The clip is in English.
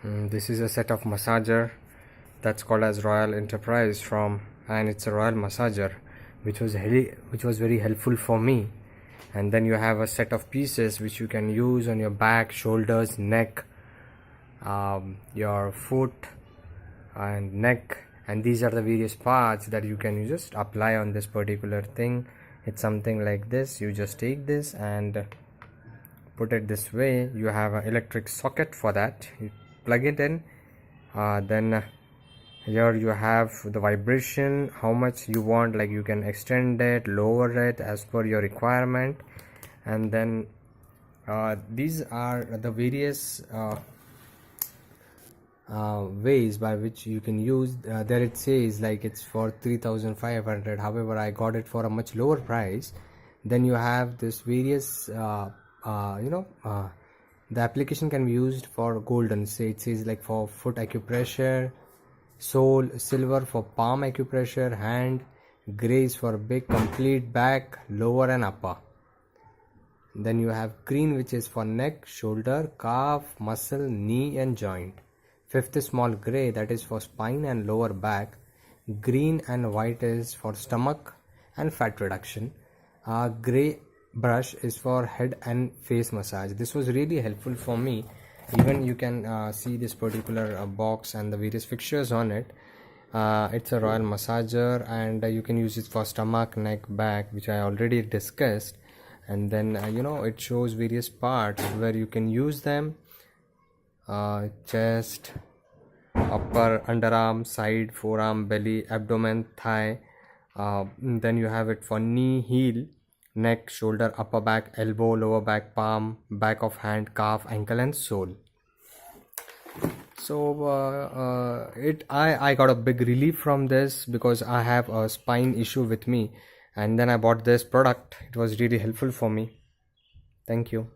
This is a set of massager that's called as Royal Enterprise and it's a royal massager which was very helpful for me. And then you have a set of pieces which you can use on your back, shoulders, neck, your foot and neck, and these are the various parts that you can just apply on this particular thing. It's something like this. You just take this and put it this way. You have an electric socket for that. You plug it in, then here you have the vibration, how much you want, like you can extend it, lower it as per your requirement. And then these are the various ways by which you can use. There it says like it's for 3,500, however I got it for a much lower price. Then you have this various the application can be used for golden, say it says like for foot acupressure, soul, silver for palm acupressure, hand, gray is for big complete back, lower and upper. Then you have green which is for neck, shoulder, calf, muscle, knee and joint. Fifth is small gray, that is for spine and lower back. Green and white is for stomach and fat reduction. Gray brush is for head and face massage. This was really helpful for me. Even you can see this particular box and the various fixtures on it. It's a royal massager, and you can use it for stomach, neck, back, which I already discussed. And then it shows various parts where you can use them: chest, upper, underarm, side, forearm, belly, abdomen, thigh. Then you have it for knee, heel, neck, shoulder, upper back, elbow, lower back, palm, back of hand, calf, ankle and sole. So I got a big relief from this because I have a spine issue with me, and then I bought this product. It was really helpful for me. Thank you.